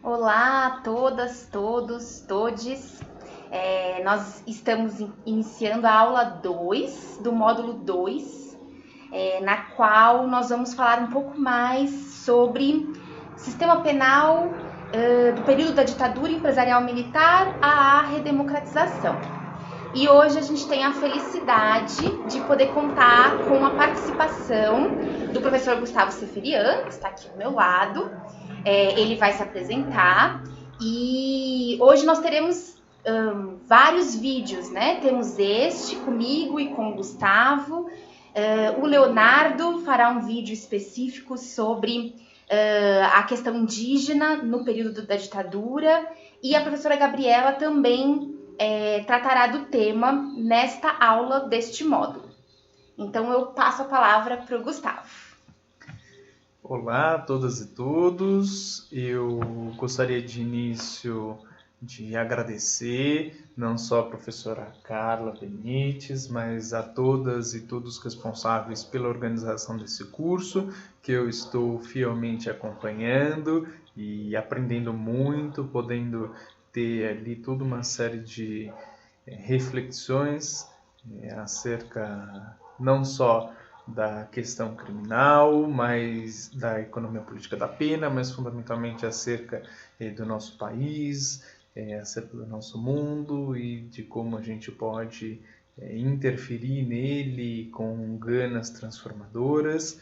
Olá a todas, todos, todes. Nós estamos iniciando a aula 2 do módulo 2, na qual nós vamos falar um pouco mais sobre sistema penal do período da ditadura empresarial militar à redemocratização. E hoje a gente tem a felicidade de poder contar com a participação do professor Gustavo Seferian, que está aqui do meu lado. Ele vai se apresentar e hoje nós teremos vários vídeos, né? Temos este comigo e com o Gustavo. O Leonardo fará um vídeo específico sobre a questão indígena no período da ditadura e a professora Gabriela também tratará do tema nesta aula deste módulo. Então eu passo a palavra para o Gustavo. Olá a todas e todos, eu gostaria de início de agradecer não só a professora Carla Benites, mas a todas e todos responsáveis pela organização desse curso, que eu estou fielmente acompanhando e aprendendo muito, podendo ter ali toda uma série de reflexões acerca não só da questão criminal, mas da economia política da pena, mas fundamentalmente acerca do nosso país, acerca do nosso mundo e de como a gente pode interferir nele com ganas transformadoras.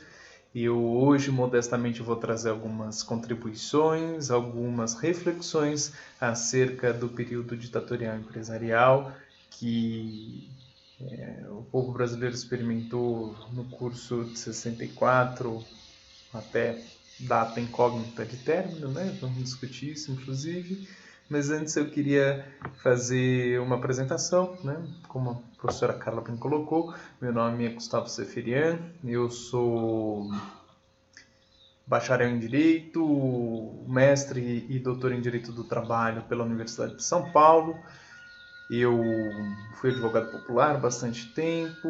Eu hoje, modestamente, vou trazer algumas contribuições, algumas reflexões acerca do período ditatorial empresarial que o povo brasileiro experimentou no curso de 64 até data incógnita de término, né? Vamos discutir isso, inclusive. Mas antes eu queria fazer uma apresentação, né? Como a professora Carla bem colocou, meu nome é Gustavo Seferian, eu sou bacharel em Direito, mestre e doutor em Direito do Trabalho pela Universidade de São Paulo. Eu fui advogado popular há bastante tempo.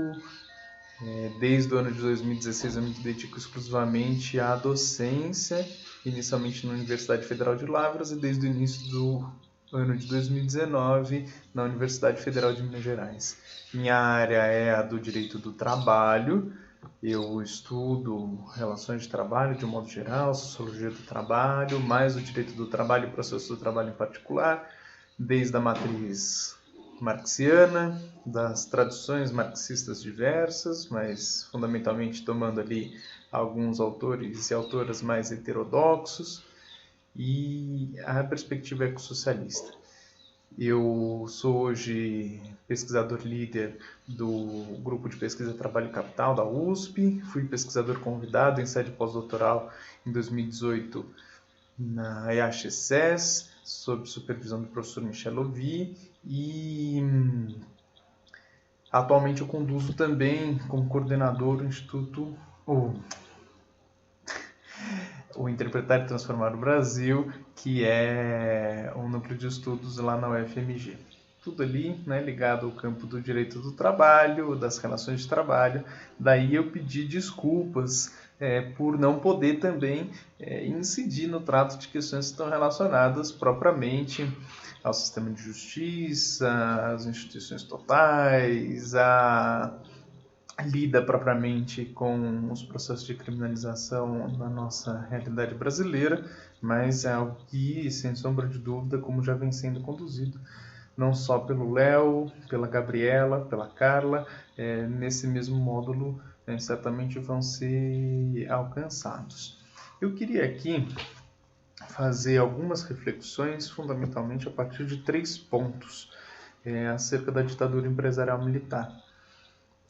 Desde o ano de 2016 eu me dedico exclusivamente à docência, inicialmente na Universidade Federal de Lavras e desde o início do ano de 2019 na Universidade Federal de Minas Gerais. Minha área é a do direito do trabalho. Eu estudo relações de trabalho de um modo geral, sociologia do trabalho, mais o direito do trabalho e processo do trabalho em particular, desde a matriz marxiana, das traduções marxistas diversas, mas fundamentalmente tomando ali alguns autores e autoras mais heterodoxos, e a perspectiva ecossocialista. Eu sou hoje pesquisador líder do grupo de pesquisa Trabalho e Capital da USP, fui pesquisador convidado em sede pós-doutoral em 2018 na EACSS, sob supervisão do professor Michel Lovy, e atualmente eu conduzo também como coordenador o Instituto o Interpretar e Transformar o Brasil, que é um núcleo de estudos lá na UFMG. Tudo ali, né, ligado ao campo do direito do trabalho, das relações de trabalho. Daí eu pedi desculpas por não poder também incidir no trato de questões que estão relacionadas propriamente ao sistema de justiça, às instituições totais, à lida propriamente com os processos de criminalização na nossa realidade brasileira, mas é algo que, sem sombra de dúvida, como já vem sendo conduzido, não só pelo Léo, pela Gabriela, pela Carla, nesse mesmo módulo certamente vão ser alcançados. Eu queria aqui fazer algumas reflexões, fundamentalmente a partir de 3 pontos acerca da ditadura empresarial militar.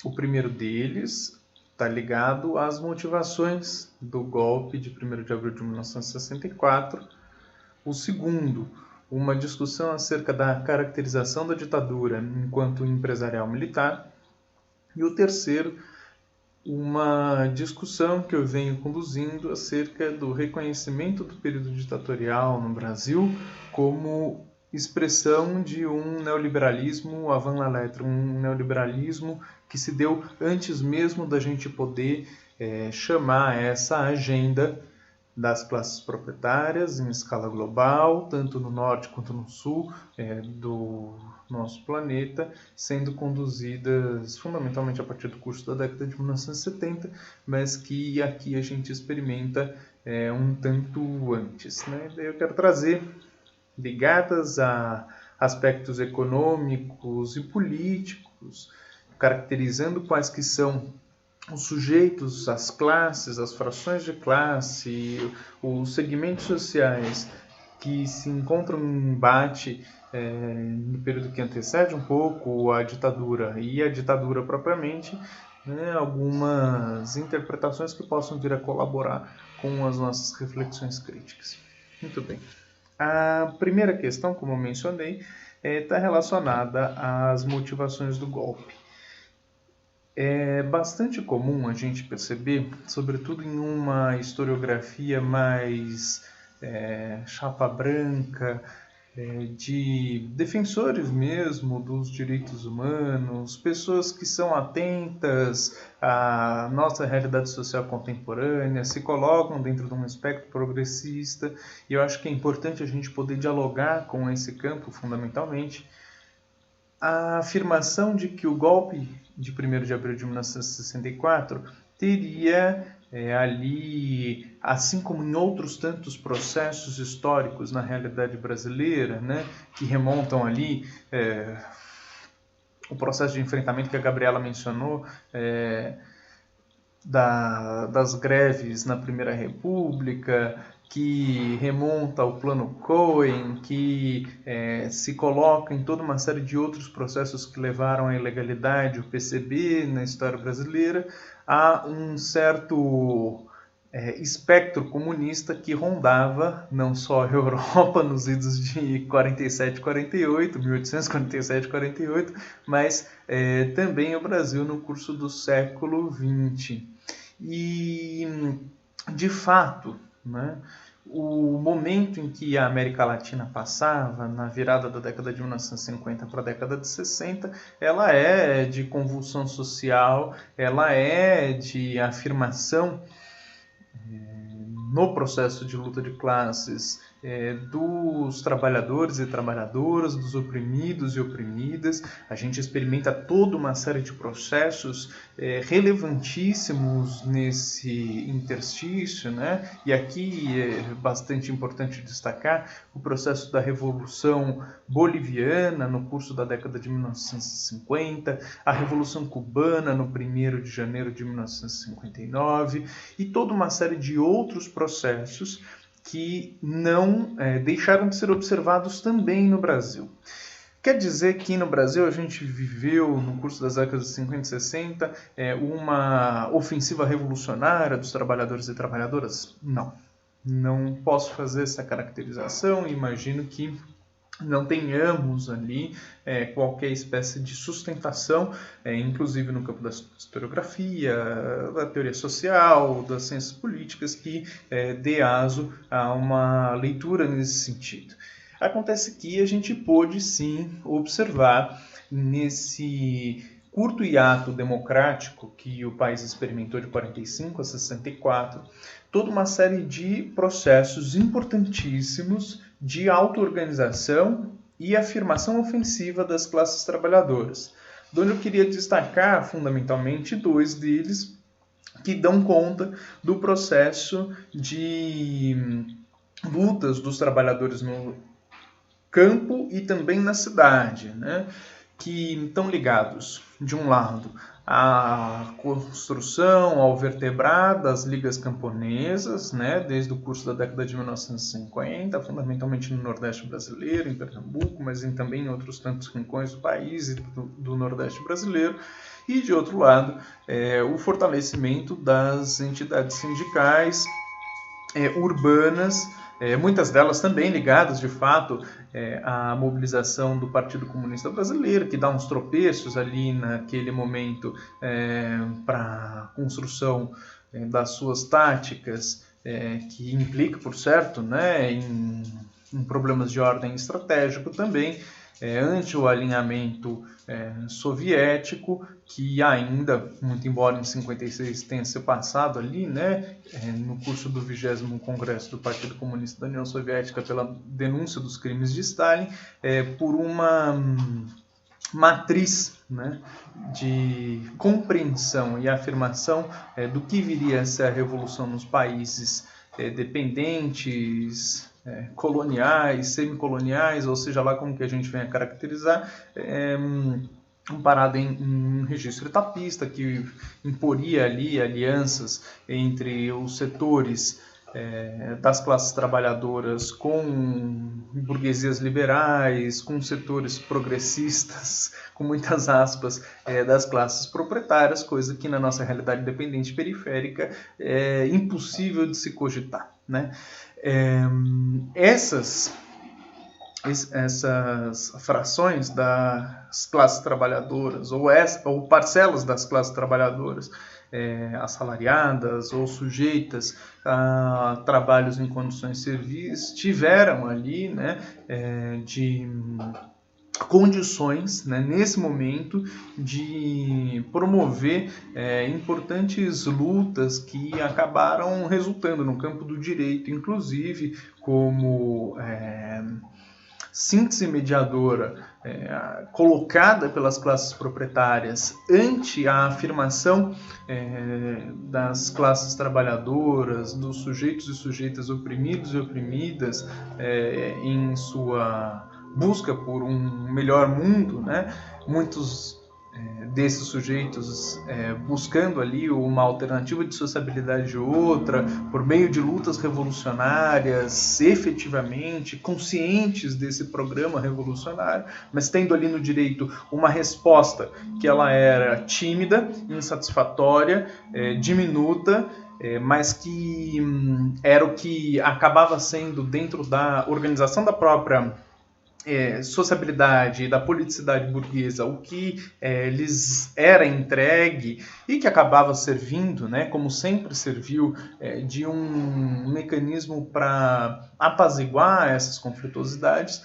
O primeiro deles está ligado às motivações do golpe de 1º de abril de 1964. O segundo, uma discussão acerca da caracterização da ditadura enquanto empresarial militar. E o terceiro, uma discussão que eu venho conduzindo acerca do reconhecimento do período ditatorial no Brasil como expressão de um neoliberalismo avant la lettre, um neoliberalismo que se deu antes mesmo da gente poder chamar essa agenda das classes proprietárias em escala global, tanto no norte quanto no sul do nosso planeta, sendo conduzidas fundamentalmente a partir do curso da década de 1970, mas que aqui a gente experimenta um tanto antes, né? Daí eu quero trazer, ligadas a aspectos econômicos e políticos, caracterizando quais que são os sujeitos, as classes, as frações de classe, os segmentos sociais que se encontram em embate no período que antecede um pouco a ditadura e a ditadura propriamente, né, algumas interpretações que possam vir a colaborar com as nossas reflexões críticas. Muito bem. A primeira questão, como eu mencionei, está relacionada às motivações do golpe. É bastante comum a gente perceber, sobretudo em uma historiografia mais chapa branca, de defensores mesmo dos direitos humanos, pessoas que são atentas à nossa realidade social contemporânea, se colocam dentro de um espectro progressista, e eu acho que é importante a gente poder dialogar com esse campo fundamentalmente. A afirmação de que o golpe de 1º de abril de 1964 teria ali, assim como em outros tantos processos históricos na realidade brasileira, né, que remontam ali o processo de enfrentamento que a Gabriela mencionou, das greves na Primeira República, que remonta ao Plano Cohen, que se coloca em toda uma série de outros processos que levaram à ilegalidade, o PCB na história brasileira, há um certo espectro comunista que rondava não só a Europa nos idos de 47 e 48, 1847 e 48, mas também o Brasil no curso do século XX. E, de fato, né, o momento em que a América Latina passava, na virada da década de 1950 para a década de 60, ela é de convulsão social, ela é de afirmação no processo de luta de classes dos trabalhadores e trabalhadoras, dos oprimidos e oprimidas. A gente experimenta toda uma série de processos relevantíssimos nesse interstício, né? E aqui é bastante importante destacar o processo da Revolução Boliviana no curso da década de 1950, a Revolução Cubana no 1º de janeiro de 1959 e toda uma série de outros processos que não deixaram de ser observados também no Brasil. Quer dizer que no Brasil a gente viveu, no curso das décadas de 50 e 60, uma ofensiva revolucionária dos trabalhadores e trabalhadoras? Não. Não posso fazer essa caracterização, imagino que não tenhamos ali qualquer espécie de sustentação, inclusive no campo da historiografia, da teoria social, das ciências políticas, que dê aso a uma leitura nesse sentido. Acontece que a gente pôde sim observar nesse curto hiato democrático que o país experimentou de 45 a 64, toda uma série de processos importantíssimos de auto-organização e afirmação ofensiva das classes trabalhadoras, onde eu queria destacar fundamentalmente 2 deles que dão conta do processo de lutas dos trabalhadores no campo e também na cidade, né? Que estão ligados, de um lado, à construção, ao vertebrar das ligas camponesas, né, desde o curso da década de 1950, fundamentalmente no Nordeste brasileiro, em Pernambuco, mas também em outros tantos rincões do país e do Nordeste brasileiro, e, de outro lado, o fortalecimento das entidades sindicais urbanas, muitas delas também ligadas, de fato, à mobilização do Partido Comunista Brasileiro, que dá uns tropeços ali naquele momento para a construção das suas táticas, que implica, por certo, né, em problemas de ordem estratégico também, ante o alinhamento soviético, que ainda, muito embora em 56 tenha se passado ali, né, no curso do 20º Congresso do Partido Comunista da União Soviética pela denúncia dos crimes de Stalin, por uma matriz, né, de compreensão e afirmação do que viria a ser a revolução nos países dependentes, coloniais, semicoloniais, ou seja lá como que a gente venha caracterizar, amparado em registro etapista, que imporia ali alianças entre os setores das classes trabalhadoras com burguesias liberais, com setores progressistas, com muitas aspas, das classes proprietárias, coisa que na nossa realidade dependente periférica é impossível de se cogitar, né? Essas frações das classes trabalhadoras ou parcelas das classes trabalhadoras assalariadas ou sujeitas a trabalhos em condições servis tiveram ali, né, de condições, né, nesse momento de promover importantes lutas que acabaram resultando no campo do direito, inclusive como síntese mediadora colocada pelas classes proprietárias ante a afirmação das classes trabalhadoras, dos sujeitos e sujeitas oprimidos e oprimidas em sua busca por um melhor mundo, né? Muitos desses sujeitos buscando ali uma alternativa de sociabilidade de outra, por meio de lutas revolucionárias, efetivamente conscientes desse programa revolucionário, mas tendo ali no direito uma resposta que ela era tímida, insatisfatória, diminuta, mas que era o que acabava sendo dentro da organização da própria sociabilidade e da politicidade burguesa, o que lhes era entregue e que acabava servindo, né, como sempre serviu, de um mecanismo para apaziguar essas conflituosidades,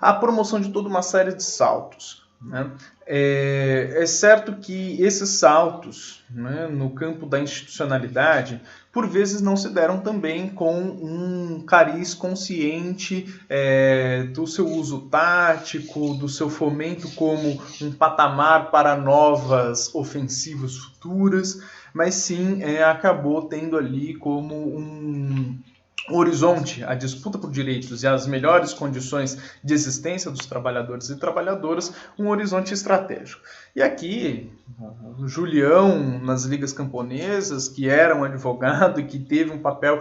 a promoção de toda uma série de saltos, né? É certo que esses saltos, né, no campo da institucionalidade, por vezes não se deram também com um cariz consciente do seu uso tático, do seu fomento como um patamar para novas ofensivas futuras, mas sim acabou tendo ali como um horizonte, a disputa por direitos e as melhores condições de existência dos trabalhadores e trabalhadoras, um horizonte estratégico. E aqui, o Julião, nas ligas camponesas, que era um advogado e que teve um papel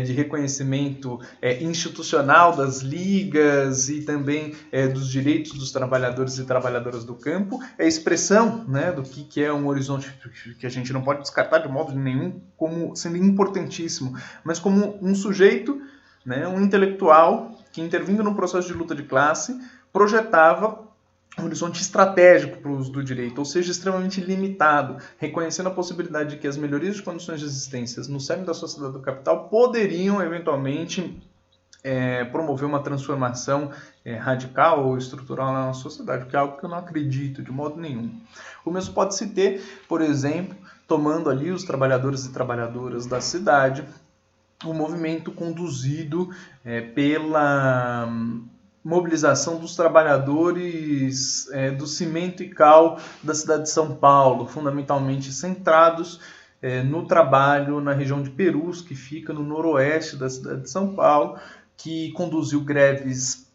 de reconhecimento institucional das ligas e também dos direitos dos trabalhadores e trabalhadoras do campo, é a expressão, né, do que é um horizonte que a gente não pode descartar de modo nenhum como sendo importantíssimo, mas como um sujeito, né, um intelectual que, intervindo no processo de luta de classe, projetava um horizonte estratégico para o uso do direito, ou seja, extremamente limitado, reconhecendo a possibilidade de que as melhorias de condições de existência no cerne da sociedade do capital poderiam, eventualmente, promover uma transformação radical ou estrutural na nossa sociedade, que é algo que eu não acredito de modo nenhum. O mesmo pode-se ter, por exemplo, tomando ali os trabalhadores e trabalhadoras da cidade, um movimento conduzido pela mobilização dos trabalhadores do cimento e cal da cidade de São Paulo, fundamentalmente centrados no trabalho na região de Perus, que fica no noroeste da cidade de São Paulo, que conduziu greves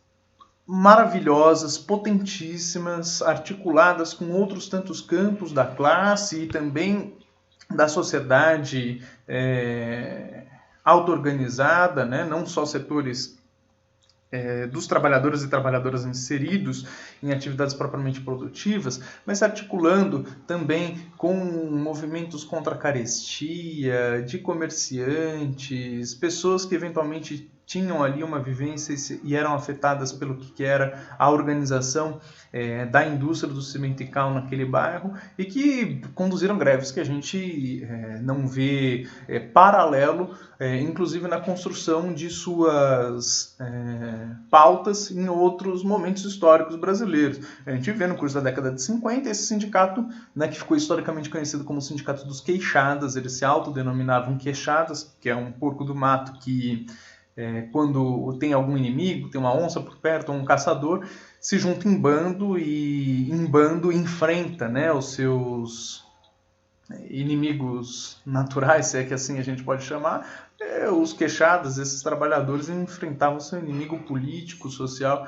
maravilhosas, potentíssimas, articuladas com outros tantos campos da classe e também da sociedade auto-organizada, né? Não só setores dos trabalhadores e trabalhadoras inseridos em atividades propriamente produtivas, mas articulando também com movimentos contra a carestia, de comerciantes, pessoas que eventualmente tinham ali uma vivência e eram afetadas pelo que era a organização da indústria do cimento e cal naquele bairro e que conduziram greves que a gente não vê paralelo, inclusive na construção de suas pautas em outros momentos históricos brasileiros. A gente vê no curso da década de 50 esse sindicato, né, que ficou historicamente conhecido como o Sindicato dos Queixadas. Eles se autodenominavam queixadas, que é um porco do mato que, quando tem algum inimigo, tem uma onça por perto ou um caçador, se junta em bando e em bando enfrenta, né, os seus inimigos naturais, se é que assim a gente pode chamar. Os queixadas, esses trabalhadores, enfrentavam seu inimigo político, social,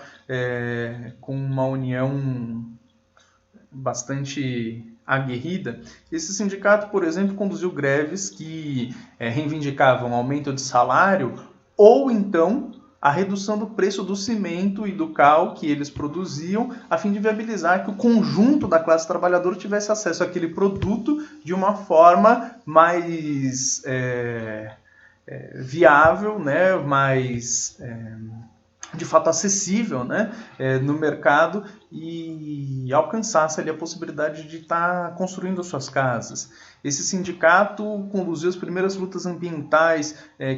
com uma união bastante aguerrida. Esse sindicato, por exemplo, conduziu greves que reivindicavam aumento de salário ou então a redução do preço do cimento e do cal que eles produziam, a fim de viabilizar que o conjunto da classe trabalhadora tivesse acesso àquele produto de uma forma mais viável, né, mais de fato acessível, né, no mercado, e alcançasse ali a possibilidade de estar construindo as suas casas. Esse sindicato conduziu as primeiras lutas ambientais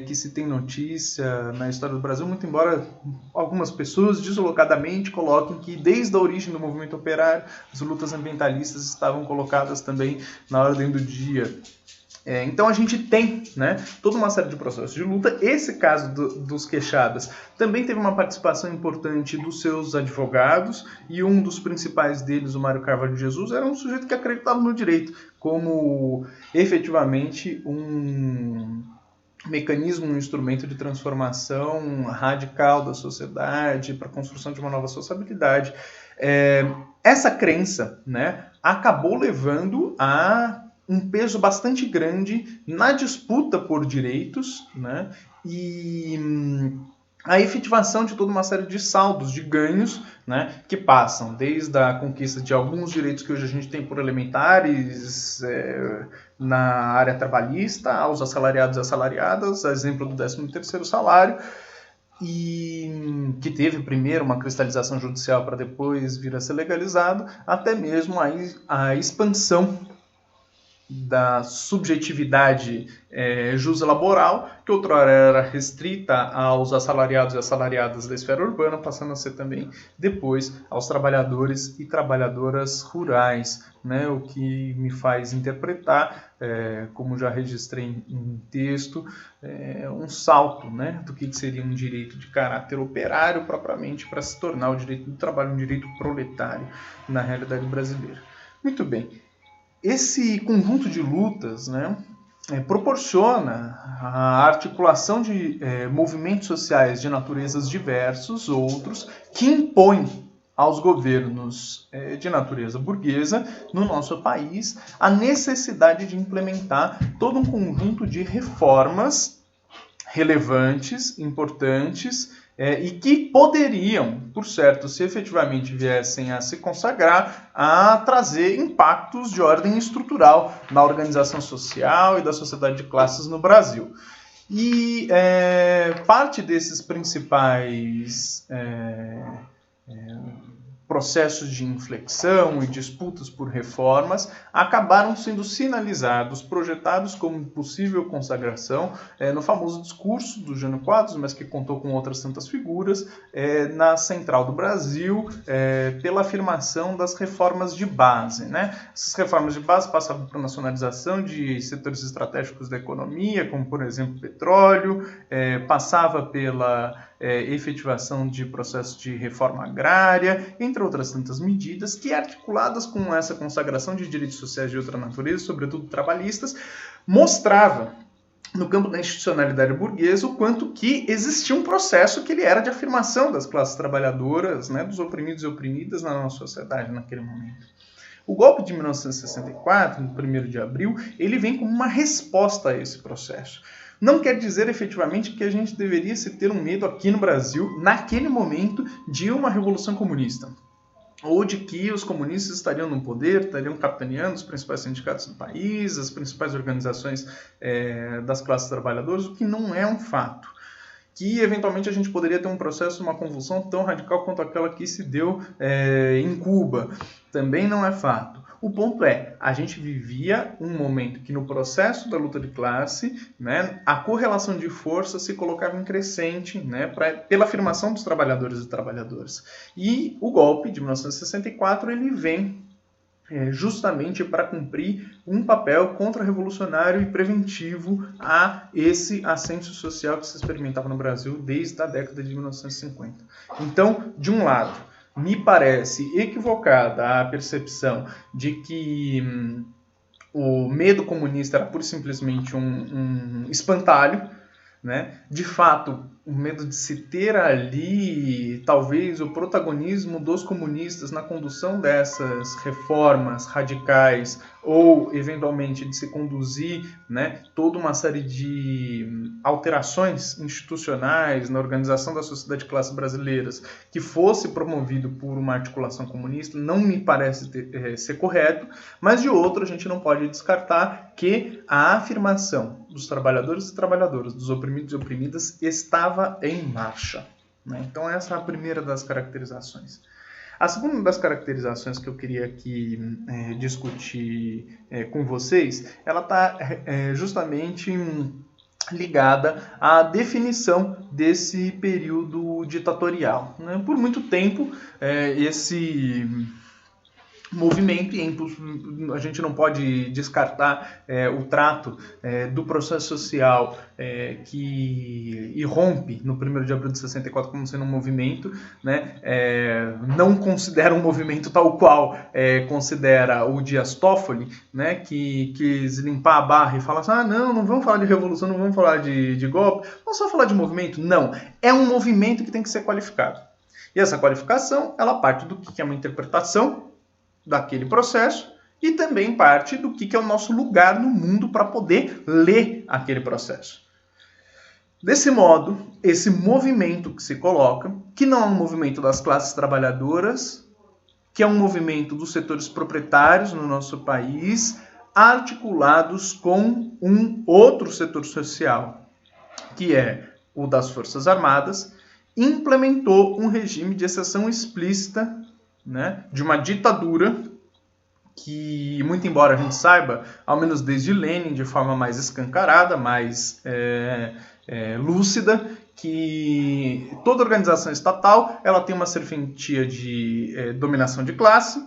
que se tem notícia na história do Brasil, muito embora algumas pessoas deslocadamente coloquem que desde a origem do movimento operário as lutas ambientalistas estavam colocadas também na ordem do dia. Então a gente tem, né, toda uma série de processos de luta. Esse caso dos queixadas também teve uma participação importante dos seus advogados, e um dos principais deles, o Mário Carvalho de Jesus, era um sujeito que acreditava no direito como efetivamente um mecanismo, um instrumento de transformação radical da sociedade para a construção de uma nova sociabilidade. Essa crença, né, acabou levando a um peso bastante grande na disputa por direitos, né, e a efetivação de toda uma série de saldos, de ganhos, né, que passam desde a conquista de alguns direitos que hoje a gente tem por elementares na área trabalhista, aos assalariados e assalariadas, a exemplo do 13º salário, e que teve primeiro uma cristalização judicial para depois vir a ser legalizado, até mesmo a expansão da subjetividade juslaboral, que outrora era restrita aos assalariados e assalariadas da esfera urbana, passando a ser também depois aos trabalhadores e trabalhadoras rurais, né? O que me faz interpretar, como já registrei em texto, um salto, né, do que seria um direito de caráter operário propriamente para se tornar o direito do trabalho um direito proletário na realidade brasileira. Muito bem. Esse conjunto de lutas, né, proporciona a articulação de movimentos sociais de naturezas diversos, outros, que impõem aos governos de natureza burguesa no nosso país a necessidade de implementar todo um conjunto de reformas relevantes, importantes, e que poderiam, por certo, se efetivamente viessem a se consagrar, a trazer impactos de ordem estrutural na organização social e da sociedade de classes no Brasil. E parte desses principais processos de inflexão e disputas por reformas acabaram sendo sinalizados, projetados como possível consagração no famoso discurso do Jânio Quadros, mas que contou com outras tantas figuras, na Central do Brasil, pela afirmação das reformas de base, né? Essas reformas de base passavam por nacionalização de setores estratégicos da economia, como por exemplo petróleo, passava pela efetivação de processos de reforma agrária, entre outras tantas medidas que, articuladas com essa consagração de direitos sociais de outra natureza, sobretudo trabalhistas, mostrava no campo da institucionalidade burguesa o quanto que existia um processo que ele era de afirmação das classes trabalhadoras, né, dos oprimidos e oprimidas na nossa sociedade naquele momento. O golpe de 1964, no 1º de abril, ele vem como uma resposta a esse processo. Não quer dizer efetivamente que a gente deveria se ter um medo aqui no Brasil, naquele momento, de uma revolução comunista, ou de que os comunistas estariam no poder, estariam capitaneando os principais sindicatos do país, as principais organizações das classes trabalhadoras, o que não é um fato. Que eventualmente a gente poderia ter um processo, uma convulsão tão radical quanto aquela que se deu em Cuba, também não é fato. O ponto é, a gente vivia um momento que no processo da luta de classe, né, a correlação de força se colocava em crescente, né, pela afirmação dos trabalhadores e trabalhadoras. E o golpe de 1964 ele vem justamente para cumprir um papel contra-revolucionário e preventivo a esse ascenso social que se experimentava no Brasil desde a década de 1950. Então, de um lado, me parece equivocada a percepção de que o medo comunista era pura e simplesmente um espantalho, né? De fato, o medo de se ter ali, talvez, o protagonismo dos comunistas na condução dessas reformas radicais ou, eventualmente, de se conduzir, né, toda uma série de alterações institucionais na organização da sociedade de classes brasileiras que fosse promovido por uma articulação comunista, não me parece ser correto, mas, de outro, a gente não pode descartar que a afirmação dos trabalhadores e trabalhadoras, dos oprimidos e oprimidas, estava em marcha, né? Então essa é a primeira das caracterizações. A segunda das caracterizações que eu queria aqui discutir com vocês, ela está justamente ligada à definição desse período ditatorial, né? Por muito tempo, esse movimento, e a gente não pode descartar o trato do processo social que irrompe no 1º de abril de 64 como sendo um movimento, né? Não considera um movimento tal qual considera o Dias Toffoli, né? Que quis limpar a barra e falar assim, não vamos falar de revolução, não vamos falar de golpe, vamos só falar de movimento. Não, é um movimento que tem que ser qualificado. E essa qualificação, ela parte do que é uma interpretação daquele processo e também parte do que é o nosso lugar no mundo para poder ler aquele processo. Desse modo, esse movimento que se coloca, que não é um movimento das classes trabalhadoras, que é um movimento dos setores proprietários no nosso país, articulados com um outro setor social, que é o das Forças Armadas, implementou um regime de exceção explícita, né, de uma ditadura que, muito embora a gente saiba, ao menos desde Lenin, de forma mais escancarada, mais lúcida, que toda organização estatal ela tem uma serventia de dominação de classe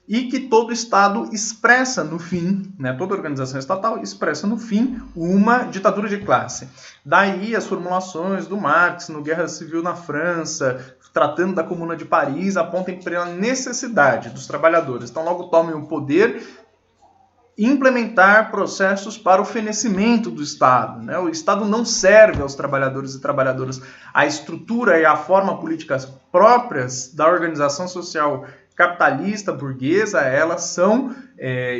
e que todo Estado expressa no fim, né, toda organização estatal expressa no fim uma ditadura de classe. Daí as formulações do Marx no Guerra Civil na França, tratando da Comuna de Paris, apontam para a necessidade dos trabalhadores. Então logo tomem o poder implementar processos para o fenecimento do Estado, né? O Estado não serve aos trabalhadores e trabalhadoras. A estrutura e a forma políticas próprias da organização social capitalista, burguesa, elas são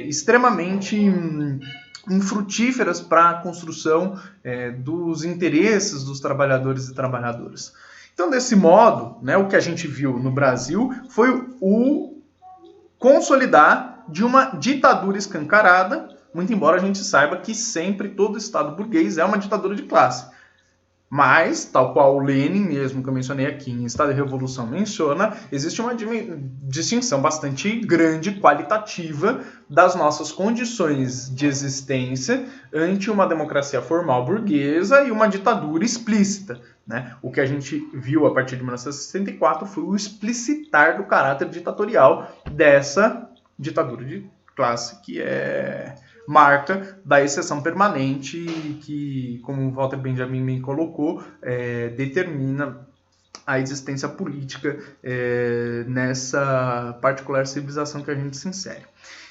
extremamente infrutíferas para a construção dos interesses dos trabalhadores e trabalhadoras. Então, desse modo, né, o que a gente viu no Brasil foi o consolidar de uma ditadura escancarada, muito embora a gente saiba que sempre todo Estado burguês é uma ditadura de classe. Mas, tal qual o Lenin mesmo, que eu mencionei aqui, em Estado de Revolução menciona, existe uma distinção bastante grande, qualitativa, das nossas condições de existência ante uma democracia formal burguesa e uma ditadura explícita, né? O que a gente viu a partir de 1964 foi o explicitar do caráter ditatorial dessa ditadura de classe que é marca da exceção permanente que, como o Walter Benjamin me colocou, determina a existência política nessa particular civilização que a gente se insere.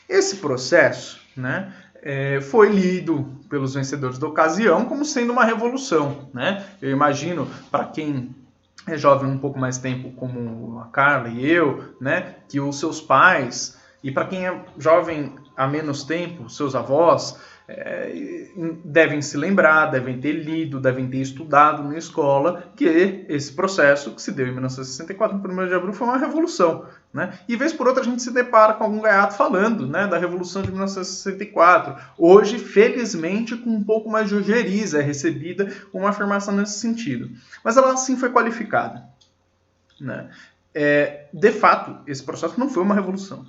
Esse processo, né, foi lido pelos vencedores da ocasião como sendo uma revolução, né? Eu imagino, para quem é jovem um pouco mais tempo, como a Carla e eu, né, que os seus pais, e para quem é jovem há menos tempo, seus avós, devem se lembrar, devem ter lido, devem ter estudado na escola que esse processo que se deu em 1964, no 1º de abril, foi uma revolução, né? E vez por outra a gente se depara com algum gaiato falando, né, da Revolução de 1964. Hoje, felizmente, com um pouco mais de ojeriza é recebida uma afirmação nesse sentido. Mas ela sim foi qualificada, né? De fato, esse processo não foi uma revolução.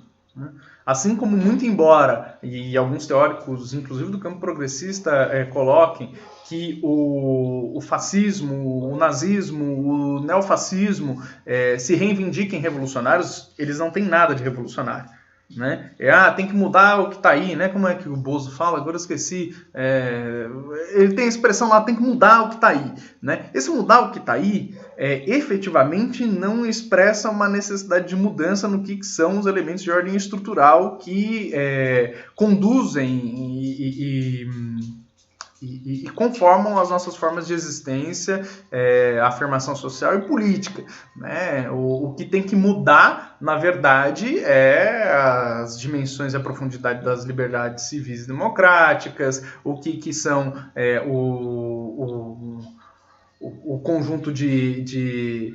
Assim como, muito embora, e alguns teóricos, inclusive do campo progressista, coloquem que o fascismo, o nazismo, o neofascismo se reivindiquem revolucionários, eles não têm nada de revolucionário. Né? Tem que mudar o que está aí, né? Como é que o Bozo fala? Agora eu esqueci. Ele tem a expressão lá, tem que mudar o que está aí. Né? Esse mudar o que está aí, efetivamente não expressa uma necessidade de mudança no que são os elementos de ordem estrutural que conduzem e conformam as nossas formas de existência, afirmação social e política. Né? O que tem que mudar, na verdade, é as dimensões e a profundidade das liberdades civis e democráticas, o que são o conjunto de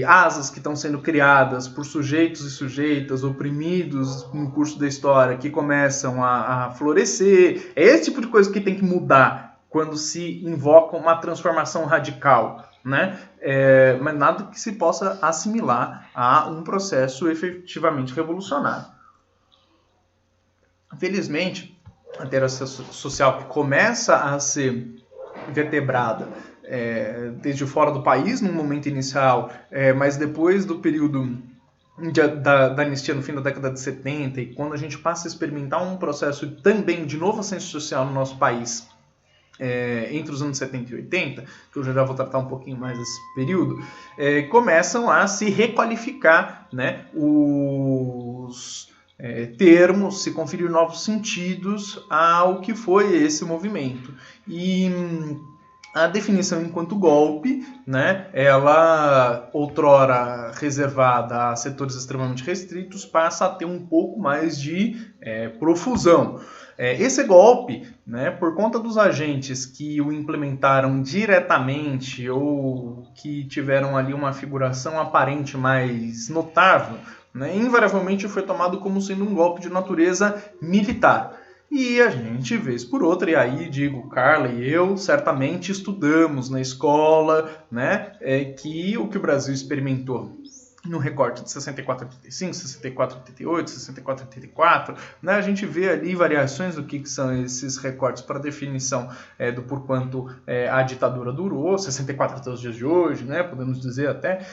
asas que estão sendo criadas por sujeitos e sujeitas oprimidos no curso da história que começam a florescer. É esse tipo de coisa que tem que mudar quando se invoca uma transformação radical, né? Mas nada que se possa assimilar a um processo efetivamente revolucionário. Felizmente, a interação social que começa a ser vertebrada desde fora do país, no momento inicial, mas depois do período da anistia no fim da década de 70, e quando a gente passa a experimentar um processo também de novo ascenso social no nosso país, entre os anos 70 e 80, que eu já vou tratar um pouquinho mais desse período, começam a se requalificar, né, os termos, se conferir novos sentidos ao que foi esse movimento. E a definição enquanto golpe, né, ela, outrora reservada a setores extremamente restritos, passa a ter um pouco mais de profusão. Esse golpe, né, por conta dos agentes que o implementaram diretamente ou que tiveram ali uma figuração aparente mais notável, né, invariavelmente foi tomado como sendo um golpe de natureza militar. E a gente, vez por outra, e aí digo, Carla e eu, certamente estudamos na escola, né, que o Brasil experimentou no recorte de 64 a 85, 64 a 88, 64 a 84, né, a gente vê ali variações do que são esses recortes para definição do porquanto a ditadura durou, 64 até os dias de hoje, né, podemos dizer até,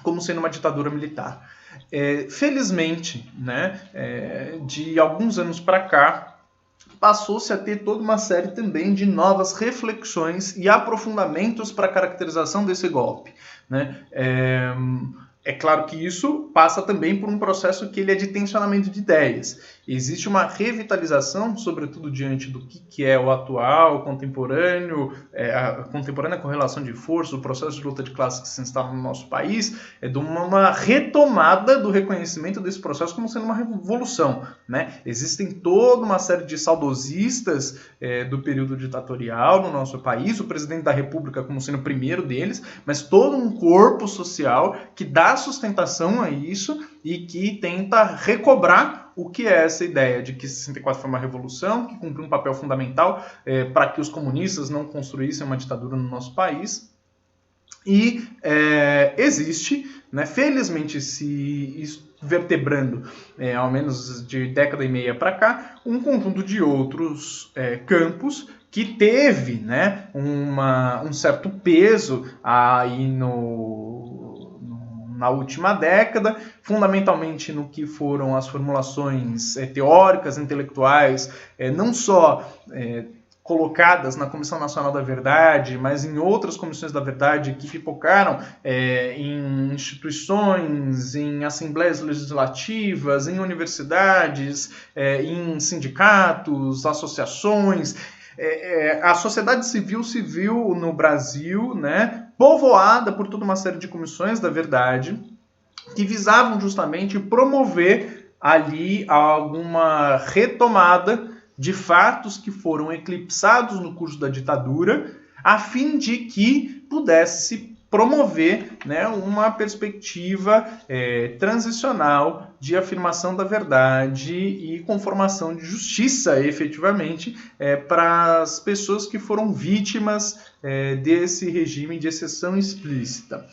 como sendo uma ditadura militar. Felizmente, né, de alguns anos para cá, passou-se a ter toda uma série também de novas reflexões e aprofundamentos para a caracterização desse golpe. Né? É claro que isso passa também por um processo que ele é de tensionamento de ideias. Existe uma revitalização, sobretudo diante do que é o atual, contemporâneo, a contemporânea correlação de forças, o processo de luta de classes que se instala no nosso país, de uma retomada do reconhecimento desse processo como sendo uma revolução. Né? Existem toda uma série de saudosistas do período ditatorial no nosso país, o presidente da República como sendo o primeiro deles, mas todo um corpo social que dá sustentação a isso e que tenta recobrar o que é essa ideia de que 64 foi uma revolução, que cumpriu um papel fundamental para que os comunistas não construíssem uma ditadura no nosso país. E existe, né, felizmente se vertebrando, ao menos de década e meia para cá, um conjunto de outros campos que teve, né, um certo peso aí na última década, fundamentalmente no que foram as formulações teóricas, intelectuais, não só colocadas na Comissão Nacional da Verdade, mas em outras comissões da verdade que pipocaram em instituições, em assembleias legislativas, em universidades, em sindicatos, associações. A sociedade civil no Brasil, né, povoada por toda uma série de comissões da verdade que visavam justamente promover ali alguma retomada de fatos que foram eclipsados no curso da ditadura, a fim de que pudesse se promover, né, uma perspectiva transicional de afirmação da verdade e conformação de justiça, efetivamente, para as pessoas que foram vítimas desse regime de exceção explícita.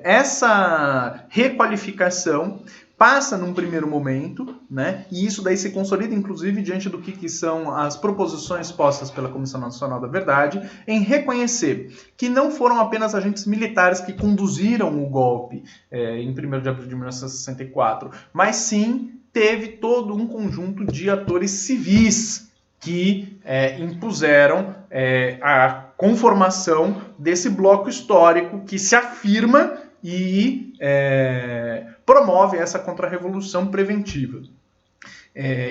Essa requalificação passa num primeiro momento, né? E isso daí se consolida, inclusive, diante do que são as proposições postas pela Comissão Nacional da Verdade, em reconhecer que não foram apenas agentes militares que conduziram o golpe em 1º de abril de 1964, mas sim teve todo um conjunto de atores civis que impuseram a conformação desse bloco histórico que se afirma e promove essa contra-revolução preventiva.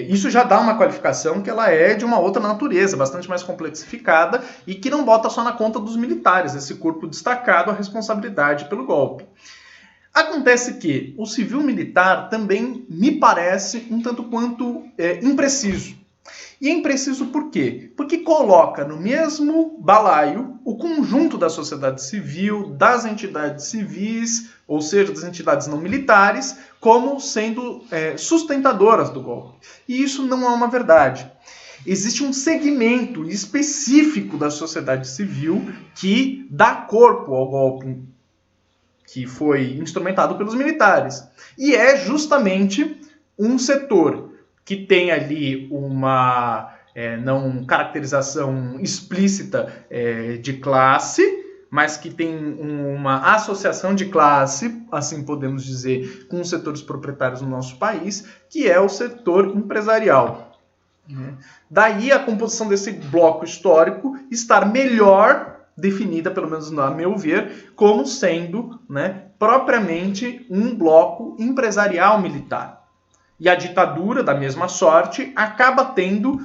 Isso já dá uma qualificação que ela é de uma outra natureza, bastante mais complexificada e que não bota só na conta dos militares, esse corpo destacado, a responsabilidade pelo golpe. Acontece que o civil-militar também me parece um tanto quanto impreciso. E é impreciso por quê? Porque coloca no mesmo balaio o conjunto da sociedade civil, das entidades civis, ou seja, das entidades não militares, como sendo sustentadoras do golpe. E isso não é uma verdade. Existe um segmento específico da sociedade civil que dá corpo ao golpe que foi instrumentado pelos militares. E é justamente um setor que tem ali uma não caracterização explícita de classe, mas que tem uma associação de classe, assim podemos dizer, com os setores proprietários no nosso país, que é o setor empresarial. Daí a composição desse bloco histórico estar melhor definida, pelo menos a meu ver, como sendo propriamente um bloco empresarial militar. E a ditadura, da mesma sorte, acaba tendo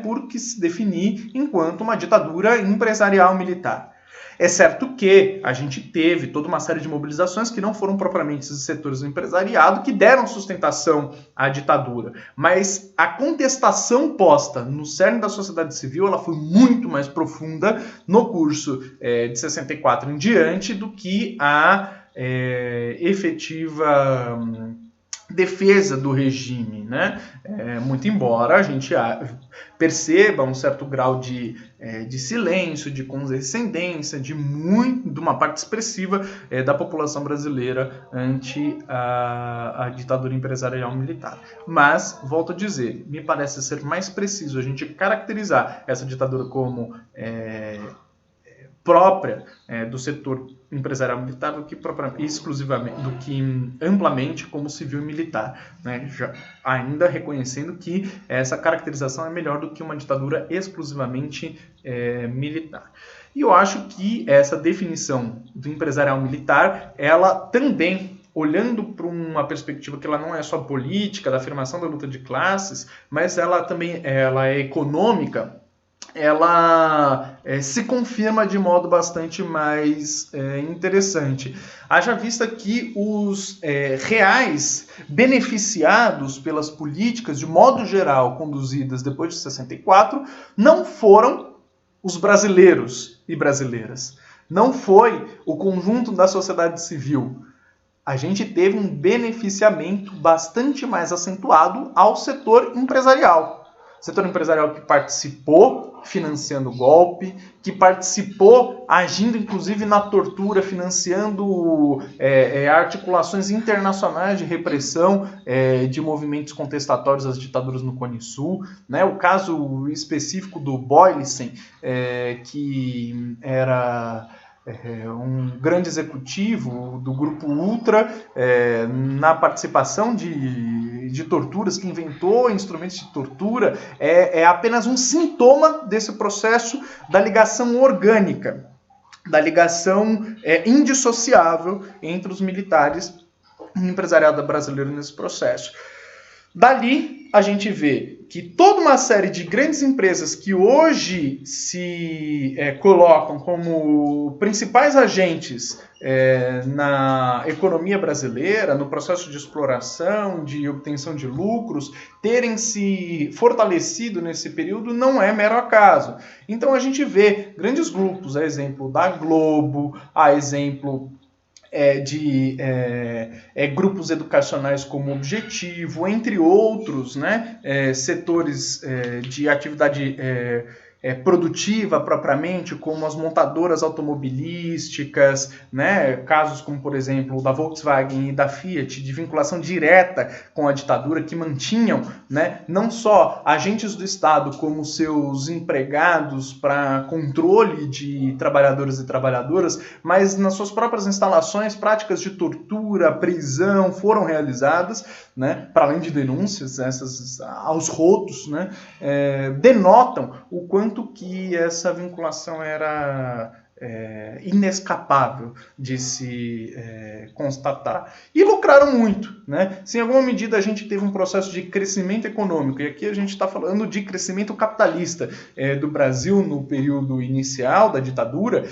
por que se definir enquanto uma ditadura empresarial militar. É certo que a gente teve toda uma série de mobilizações que não foram propriamente esses setores do empresariado que deram sustentação à ditadura. Mas a contestação posta no cerne da sociedade civil ela foi muito mais profunda no curso de 64 em diante do que a efetiva defesa do regime, muito embora a gente perceba um certo grau de silêncio, de condescendência, de uma parte expressiva da população brasileira ante a ditadura empresarial militar. Mas, volto a dizer, me parece ser mais preciso a gente caracterizar essa ditadura como própria do setor empresarial militar do que exclusivamente, do que amplamente como civil e militar, já ainda reconhecendo que essa caracterização é melhor do que uma ditadura exclusivamente militar. E eu acho que essa definição do empresarial militar, ela também, olhando para uma perspectiva que ela não é só política, da afirmação da luta de classes, mas ela também é econômica, ela se confirma de modo bastante mais interessante. Haja vista que os reais beneficiados pelas políticas, de modo geral, conduzidas depois de 64, não foram os brasileiros e brasileiras. Não foi o conjunto da sociedade civil. A gente teve um beneficiamento bastante mais acentuado ao setor empresarial. Setor empresarial que participou financiando o golpe, que participou agindo inclusive na tortura, financiando articulações internacionais de repressão de movimentos contestatórios às ditaduras no Cone Sul. O caso específico do Boylicen, que era um grande executivo do grupo Ultra, na participação de torturas, que inventou instrumentos de tortura, é apenas um sintoma desse processo da ligação orgânica, da ligação indissociável entre os militares e o empresariado brasileiro nesse processo. Dali, a gente vê que toda uma série de grandes empresas que hoje se colocam como principais agentes na economia brasileira, no processo de exploração, de obtenção de lucros, terem se fortalecido nesse período não é mero acaso. Então a gente vê grandes grupos, a exemplo da Globo, a exemplo de grupos educacionais como Objetivo, entre outros, setores de atividade produtiva propriamente, como as montadoras automobilísticas, né? Casos como, por exemplo, da Volkswagen e da Fiat, de vinculação direta com a ditadura, que mantinham, né, não só agentes do Estado como seus empregados para controle de trabalhadores e trabalhadoras, mas nas suas próprias instalações, práticas de tortura, prisão foram realizadas, né, para além de denúncias essas aos rodos, né, denotam o quanto que essa vinculação era inescapável de se constatar. E lucraram muito, né? Se em alguma medida a gente teve um processo de crescimento econômico, e aqui a gente está falando de crescimento capitalista do Brasil no período inicial da ditadura,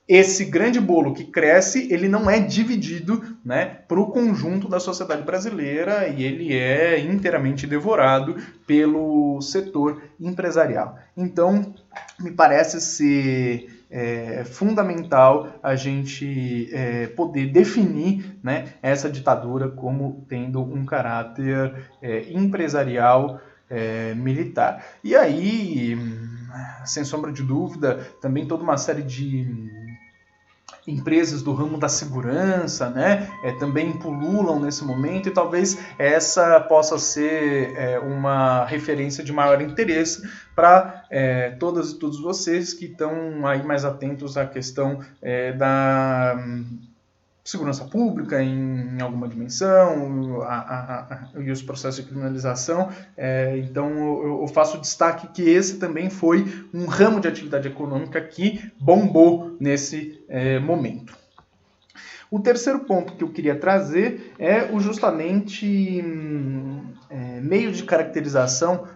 esse grande bolo que cresce, ele não é dividido, né, para o conjunto da sociedade brasileira, e ele é inteiramente devorado pelo setor empresarial. Então, me parece ser fundamental a gente poder definir, né, essa ditadura como tendo um caráter empresarial militar. E aí, sem sombra de dúvida, também toda uma série de empresas do ramo da segurança, né, também pululam nesse momento, e talvez essa possa ser uma referência de maior interesse para todas e todos vocês que estão aí mais atentos à questão da segurança pública em alguma dimensão, e os processos de criminalização. Então eu faço destaque que esse também foi um ramo de atividade econômica que bombou nesse momento. O terceiro ponto que eu queria trazer é justamente meio de caracterização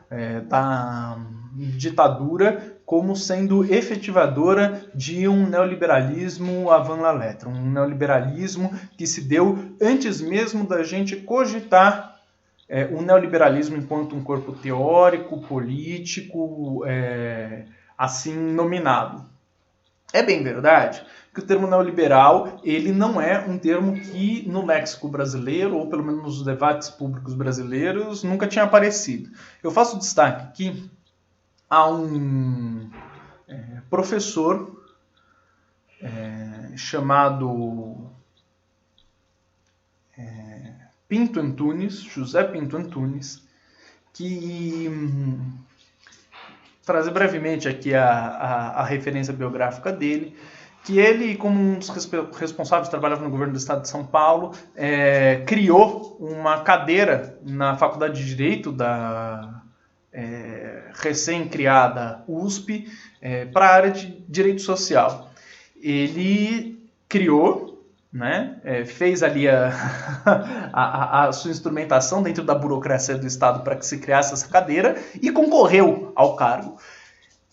da ditadura como sendo efetivadora de um neoliberalismo avant la lettre, um neoliberalismo que se deu antes mesmo da gente cogitar o neoliberalismo enquanto um corpo teórico, político, assim nominado. É bem verdade que o termo neoliberal ele não é um termo que no léxico brasileiro, ou pelo menos nos debates públicos brasileiros, nunca tinha aparecido. Eu faço destaque aqui a um professor chamado Pinto Antunes, José Pinto Antunes, que trazer brevemente aqui a referência biográfica dele, que ele, como um dos responsáveis, trabalhava no governo do estado de São Paulo, criou uma cadeira na Faculdade de Direito da recém-criada USP para a área de direito social. Ele criou, né, fez ali a sua instrumentação dentro da burocracia do Estado para que se criasse essa cadeira e concorreu ao cargo.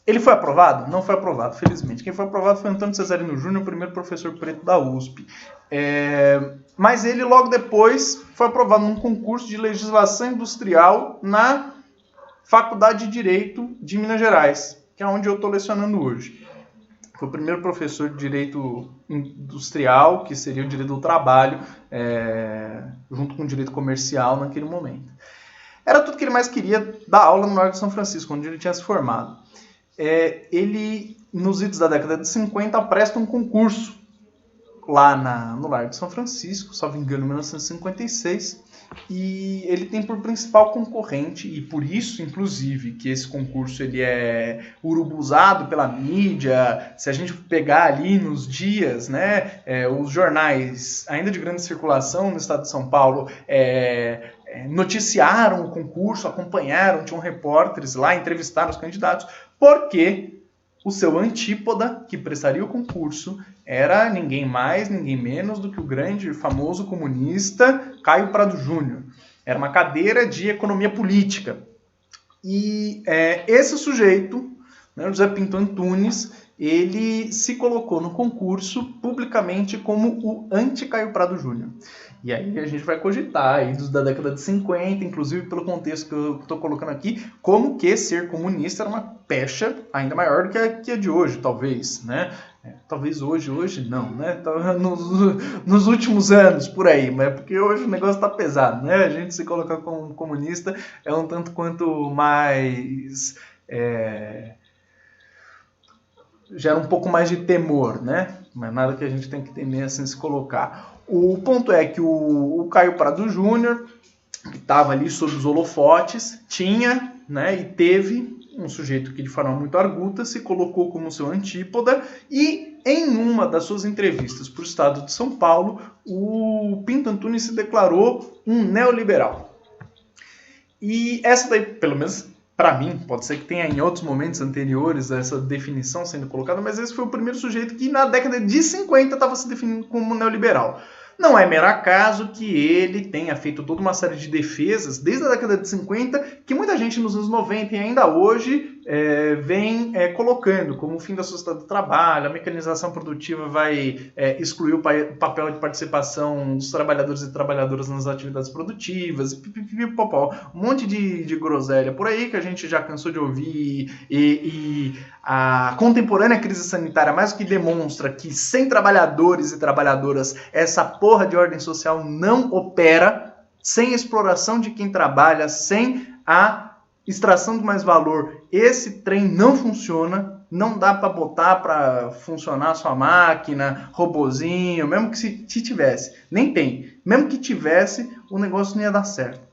Ele foi aprovado? Não foi aprovado, felizmente. Quem foi aprovado foi Antônio Cesarino Júnior, o primeiro professor preto da USP. Mas ele, logo depois, foi aprovado num concurso de legislação industrial na Faculdade de Direito de Minas Gerais, que é onde eu estou lecionando hoje. Foi o primeiro professor de Direito Industrial, que seria o Direito do Trabalho, junto com o Direito Comercial naquele momento. Era tudo que ele mais queria, dar aula no Largo de São Francisco, onde ele tinha se formado. Ele, nos idos da década de 50, presta um concurso lá no Largo de São Francisco, salvo engano, em 1956, e ele tem por principal concorrente, e por isso, inclusive, que esse concurso ele é urubuzado pela mídia. Se a gente pegar ali nos dias, né, os jornais, ainda de grande circulação no estado de São Paulo, noticiaram o concurso, acompanharam, tinham repórteres lá, entrevistaram os candidatos, porque o seu antípoda, que prestaria o concurso, era ninguém mais, ninguém menos do que o grande e famoso comunista Caio Prado Júnior. Era uma cadeira de economia política. E esse sujeito, né, José Pinto Antunes, ele se colocou no concurso publicamente como o anti-Caio Prado Júnior. E aí a gente vai cogitar aí da década de 50, inclusive pelo contexto que eu estou colocando aqui, como que ser comunista era uma pecha ainda maior do que a de hoje, talvez, né? Talvez hoje não, né? Nos últimos anos, por aí, mas porque hoje o negócio está pesado, né? A gente se colocar como comunista é um tanto quanto mais gera um pouco mais de temor, né? Mas nada que a gente tem que temer assim se colocar. O ponto é que o Caio Prado Júnior, que estava ali sob os holofotes, tinha, né, e teve um sujeito que de forma muito arguta se colocou como seu antípoda, e em uma das suas entrevistas para o Estado de São Paulo, o Pinto Antunes se declarou um neoliberal. E essa daí, pelo menos para mim, pode ser que tenha em outros momentos anteriores essa definição sendo colocada, mas esse foi o primeiro sujeito que na década de 50 estava se definindo como neoliberal. Não é mero acaso que ele tenha feito toda uma série de defesas desde a década de 50 que muita gente nos anos 90 e ainda hoje vem colocando como o fim da sociedade do trabalho, a mecanização produtiva vai excluir o papel de participação dos trabalhadores e trabalhadoras nas atividades produtivas, um monte de groselha por aí que a gente já cansou de ouvir, e a contemporânea crise sanitária mais do que demonstra que sem trabalhadores e trabalhadoras essa porra de ordem social não opera, sem exploração de quem trabalha, sem a extração de mais valor, esse trem não funciona, não dá para botar para funcionar a sua máquina, robozinho, mesmo que se tivesse, nem tem, mesmo que tivesse, o negócio não ia dar certo.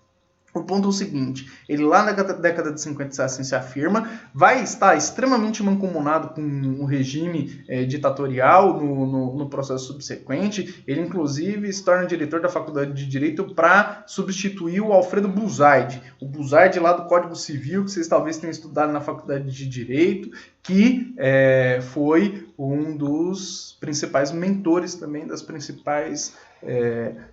O ponto é o seguinte, ele lá na década de 50 assim se afirma, vai estar extremamente mancomunado com o regime ditatorial no processo subsequente. Ele inclusive se torna diretor da Faculdade de Direito para substituir o Alfredo Buzaide. O Buzaide lá do Código Civil, que vocês talvez tenham estudado na Faculdade de Direito, que foi um dos principais mentores também das principais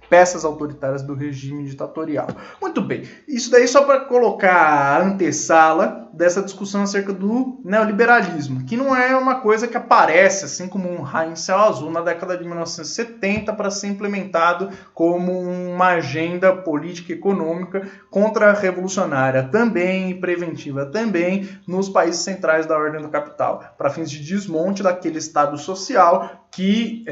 peças autoritárias do regime ditatorial. Muito bem, isso daí só para colocar a antessala dessa discussão acerca do neoliberalismo, que não é uma coisa que aparece assim como um raio em céu azul na década de 1970 para ser implementado como uma agenda política e econômica contra-revolucionária também e preventiva também nos países centrais da ordem do capital, para fins de desmonte daquele Estado social que,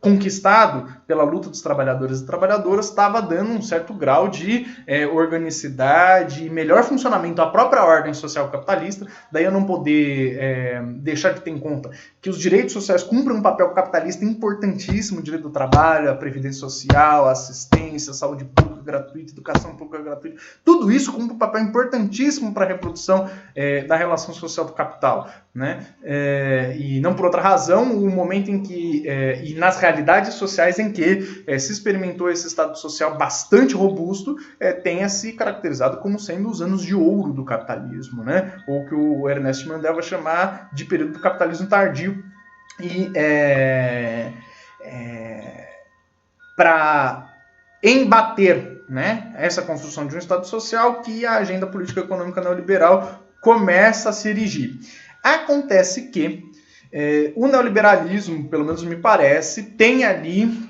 conquistado pela luta dos trabalhadores e trabalhadoras, estava dando um certo grau de organicidade e melhor funcionamento à própria ordem social capitalista. Daí eu não poder deixar de ter em conta que os direitos sociais cumprem um papel capitalista importantíssimo, o direito do trabalho, a previdência social, a assistência, a saúde pública gratuita, educação pública gratuita, tudo isso cumpre um papel importantíssimo para a reprodução da relação social do capital, né? E não por outra razão, o momento em que, e nas realidades sociais em que se experimentou esse Estado social bastante robusto, tenha se caracterizado como sendo os anos de ouro do capitalismo, né? Ou que o Ernest Mandel vai chamar de período do capitalismo tardio. E para embater, né, essa construção de um Estado social que a agenda política econômica neoliberal começa a se erigir. Acontece que o neoliberalismo, pelo menos me parece, tem ali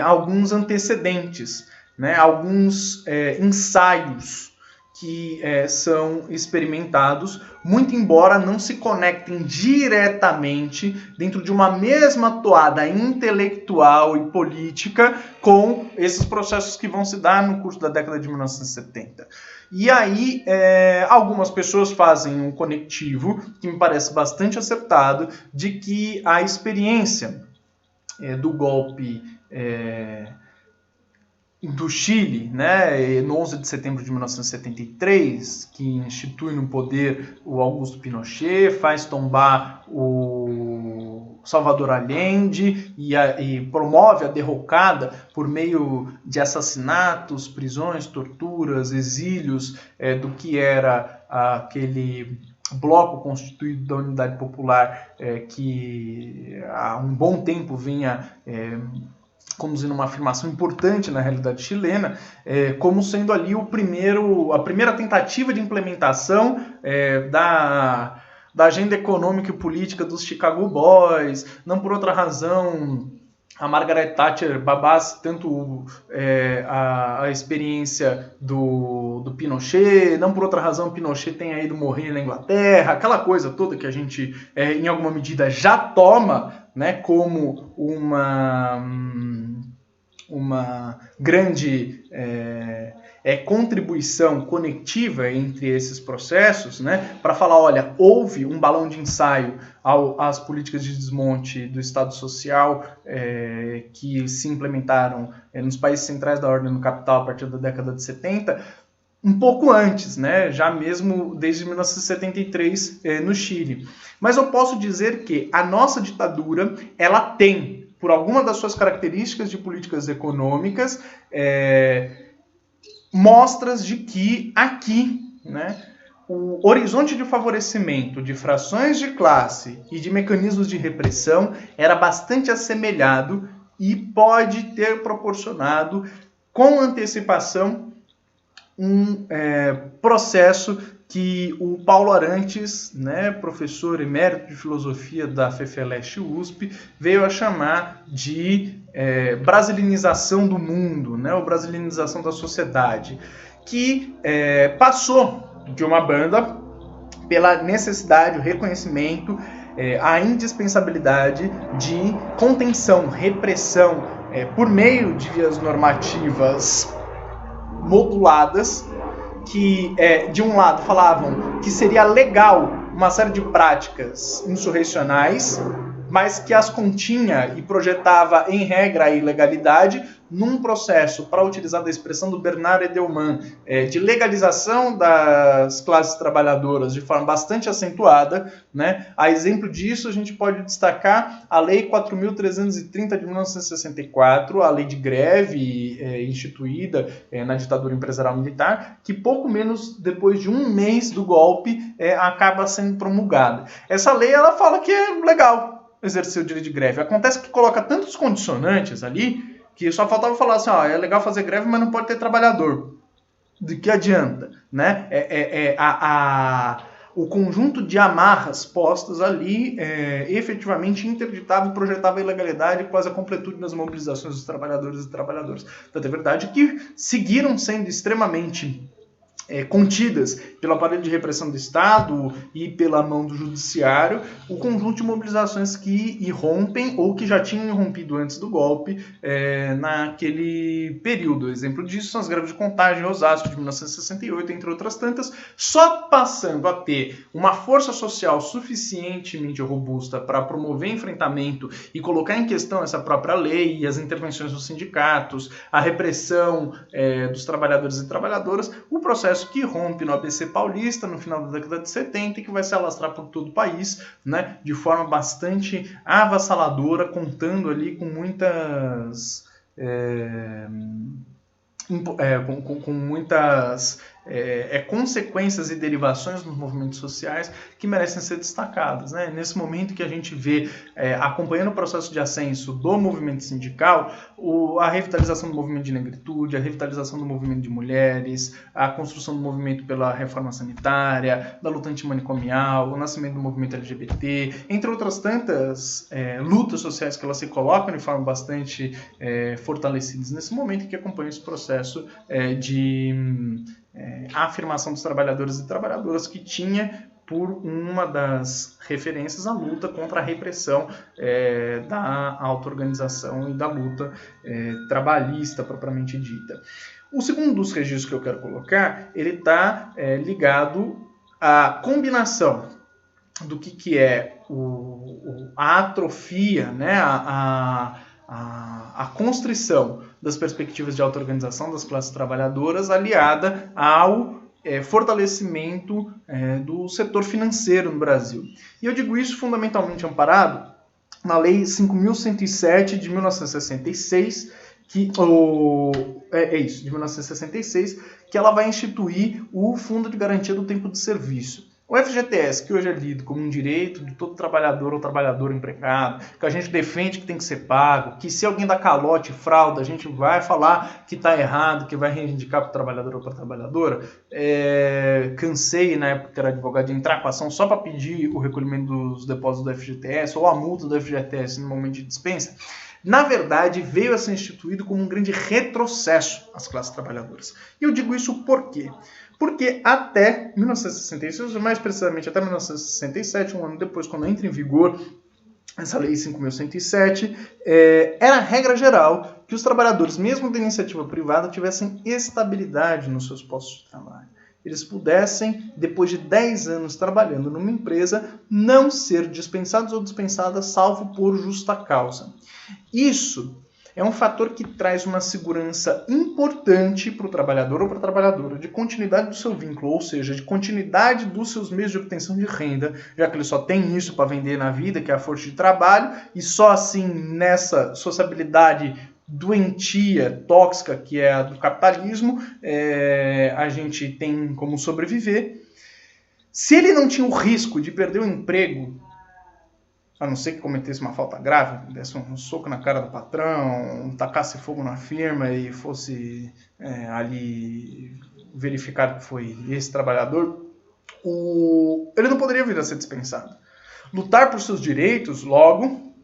alguns antecedentes, né, alguns ensaios que são experimentados, muito embora não se conectem diretamente dentro de uma mesma toada intelectual e política com esses processos que vão se dar no curso da década de 1970. E aí, algumas pessoas fazem um conectivo, que me parece bastante acertado, de que a experiência do golpe do Chile, né, no 11 de setembro de 1973, que institui no poder o Augusto Pinochet, faz tombar o Salvador Allende e promove a derrocada por meio de assassinatos, prisões, torturas, exílios do que era aquele bloco constituído da Unidade Popular que há um bom tempo vinha conduzindo uma afirmação importante na realidade chilena, como sendo ali a primeira tentativa de implementação da agenda econômica e política dos Chicago Boys. Não por outra razão, a Margaret Thatcher babasse tanto a experiência do Pinochet, não por outra razão Pinochet tenha ido morrer na Inglaterra, aquela coisa toda que a gente, em alguma medida, já toma, né, como uma grande contribuição conectiva entre esses processos, né, para falar, olha, houve um balão de ensaio às políticas de desmonte do Estado Social que se implementaram nos países centrais da ordem do capital a partir da década de 70, um pouco antes, né, já mesmo desde 1973 no Chile. Mas eu posso dizer que a nossa ditadura, ela tem, por alguma das suas características de políticas econômicas, mostras de que aqui, né, o horizonte de favorecimento de frações de classe e de mecanismos de repressão era bastante assemelhado e pode ter proporcionado com antecipação um processo que o Paulo Arantes, né, professor emérito de filosofia da FEFELESH USP, veio a chamar de brasilinização do mundo, né, ou brasilinização da sociedade, que passou de uma banda pela necessidade, o reconhecimento, a indispensabilidade de contenção, repressão, por meio de vias normativas moduladas, que, de um lado, falavam que seria legal uma série de práticas insurrecionais, mas que as continha e projetava, em regra, a ilegalidade, num processo, para utilizar a expressão do Bernard Edelman, de legalização das classes trabalhadoras de forma bastante acentuada, né? A exemplo disso, a gente pode destacar a Lei 4.330 de 1964, a lei de greve instituída na ditadura empresarial militar, que pouco menos depois de um mês do golpe acaba sendo promulgada. Essa lei, ela fala que é legal exercer o direito de greve. Acontece que coloca tantos condicionantes ali que só faltava falar assim, é legal fazer greve, mas não pode ter trabalhador. De que adianta? Né? O conjunto de amarras postas ali efetivamente interditava e projetava a ilegalidade e quase a completude nas mobilizações dos trabalhadores e trabalhadoras. Tanto é verdade que seguiram sendo extremamente contidas pelo aparelho de repressão do Estado e pela mão do Judiciário, o conjunto de mobilizações que irrompem ou que já tinham irrompido antes do golpe naquele período. Exemplo disso são as greves de Contagem e Osasco de 1968, entre outras tantas, só passando a ter uma força social suficientemente robusta para promover enfrentamento e colocar em questão essa própria lei e as intervenções dos sindicatos, a repressão dos trabalhadores e trabalhadoras, o processo que rompe no ABC paulista no final da década de 70 e que vai se alastrar por todo o país, né, de forma bastante avassaladora, contando ali com muitas consequências e derivações nos movimentos sociais que merecem ser destacadas, né? Nesse momento que a gente vê, acompanhando o processo de ascenso do movimento sindical, a revitalização do movimento de negritude, a revitalização do movimento de mulheres, a construção do movimento pela reforma sanitária, da luta antimanicomial, o nascimento do movimento LGBT, entre outras tantas lutas sociais que elas se colocam de forma bastante fortalecidas nesse momento e que acompanham esse processo a afirmação dos trabalhadores e trabalhadoras que tinha por uma das referências a luta contra a repressão da auto-organização e da luta trabalhista propriamente dita. O segundo dos registros que eu quero colocar, ele está ligado à combinação do que é a atrofia, né, a constrição das perspectivas de auto-organização das classes trabalhadoras aliada ao fortalecimento do setor financeiro no Brasil. E eu digo isso fundamentalmente amparado na Lei 5.107 de 1966, de 1966, que ela vai instituir o Fundo de Garantia do Tempo de Serviço. O FGTS, que hoje é lido como um direito de todo trabalhador ou trabalhador empregado, que a gente defende que tem que ser pago, que se alguém dá calote, fraude, a gente vai falar que está errado, que vai reivindicar para o trabalhador ou para a trabalhadora. Cansei, na época que era advogado, de entrar com ação só para pedir o recolhimento dos depósitos do FGTS ou a multa do FGTS no momento de dispensa. Na verdade, veio a ser instituído como um grande retrocesso às classes trabalhadoras. E eu digo isso por quê? Porque até 1966, mais precisamente até 1967, um ano depois, quando entra em vigor essa Lei 5.107, era regra geral que os trabalhadores, mesmo da iniciativa privada, tivessem estabilidade nos seus postos de trabalho. Eles pudessem, depois de 10 anos trabalhando numa empresa, não ser dispensados ou dispensadas, salvo por justa causa. Isso é um fator que traz uma segurança importante para o trabalhador ou para a trabalhadora de continuidade do seu vínculo, ou seja, de continuidade dos seus meios de obtenção de renda, já que ele só tem isso para vender na vida, que é a força de trabalho, e só assim nessa sociabilidade doentia, tóxica, que é a do capitalismo, a gente tem como sobreviver. Se ele não tinha o risco de perder o emprego, a não ser que cometesse uma falta grave, desse um soco na cara do patrão, tacasse fogo na firma e fosse ali verificado que foi esse trabalhador, ele não poderia vir a ser dispensado. Lutar por seus direitos, logo,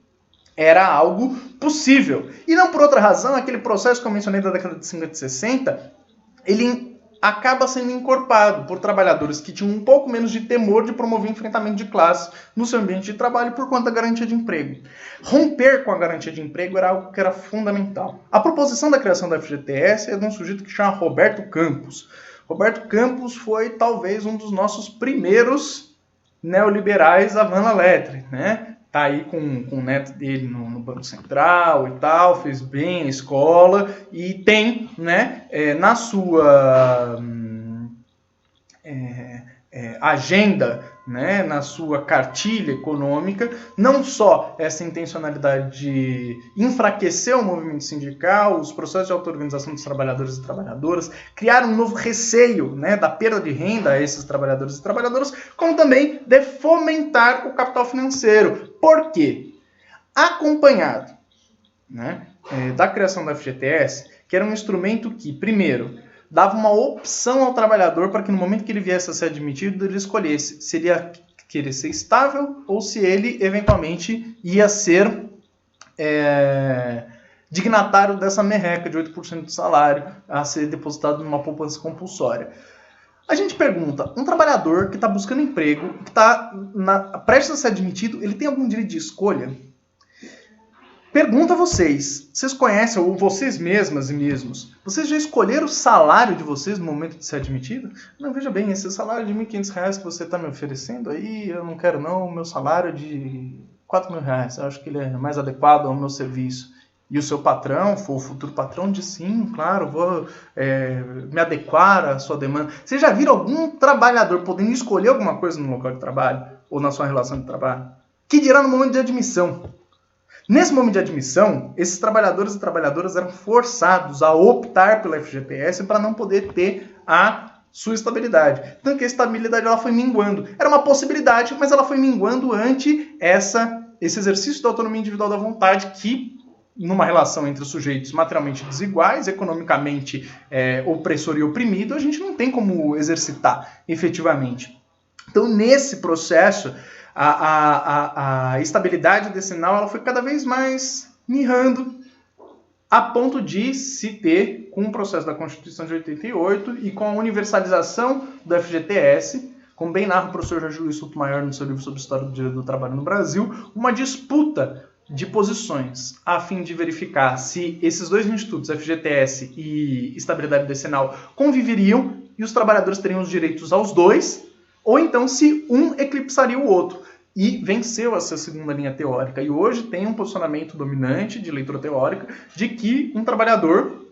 era algo possível. E não por outra razão, aquele processo que eu mencionei da década de 50 e 60, ele acaba sendo encorpado por trabalhadores que tinham um pouco menos de temor de promover enfrentamento de classe no seu ambiente de trabalho por conta da garantia de emprego. Romper com a garantia de emprego era algo que era fundamental. A proposição da criação da FGTS é de um sujeito que chama Roberto Campos. Roberto Campos foi talvez um dos nossos primeiros neoliberais avant la lettre, né? Tá aí com o neto dele no Banco Central e tal, fez bem a escola e tem, né, na sua agenda, né, na sua cartilha econômica, não só essa intencionalidade de enfraquecer o movimento sindical, os processos de auto-organização dos trabalhadores e trabalhadoras, criar um novo receio, né, da perda de renda a esses trabalhadores e trabalhadoras, como também de fomentar o capital financeiro. Por quê? Acompanhado, né, da criação da FGTS, que era um instrumento que, primeiro, dava uma opção ao trabalhador para que no momento que ele viesse a ser admitido, ele escolhesse se ele ia querer ser estável ou se ele, eventualmente, ia ser dignatário dessa merreca de 8% do salário a ser depositado numa poupança compulsória. A gente pergunta, um trabalhador que está buscando emprego, que está prestes a ser admitido, ele tem algum direito de escolha? Pergunta a vocês, vocês conhecem, ou vocês mesmas e mesmos, vocês já escolheram o salário de vocês no momento de ser admitido? Não, veja bem, esse salário de R$ 1.500 que você está me oferecendo aí, eu não quero não, o meu salário é de R$ 4.000, eu acho que ele é mais adequado ao meu serviço. E o seu patrão, for o futuro patrão, diz sim, claro, vou me adequar à sua demanda. Vocês já viram algum trabalhador podendo escolher alguma coisa no local de trabalho, ou na sua relação de trabalho? Que dirá no momento de admissão? Nesse momento de admissão, esses trabalhadores e trabalhadoras eram forçados a optar pela FGTS para não poder ter a sua estabilidade. Então que a estabilidade ela foi minguando. Era uma possibilidade, mas ela foi minguando ante esse exercício da autonomia individual da vontade que, numa relação entre sujeitos materialmente desiguais, economicamente opressor e oprimido, a gente não tem como exercitar efetivamente. Então, nesse processo, a estabilidade decenal ela foi cada vez mais mirrando, a ponto de se ter, com o processo da Constituição de 88 e com a universalização do FGTS, como bem narra o professor Jorge Luiz Sotomayor no seu livro sobre a história do trabalho no Brasil, uma disputa de posições a fim de verificar se esses dois institutos, FGTS e estabilidade decenal, conviveriam e os trabalhadores teriam os direitos aos dois, ou então se um eclipsaria o outro. E venceu essa segunda linha teórica. E hoje tem um posicionamento dominante de leitura teórica de que um trabalhador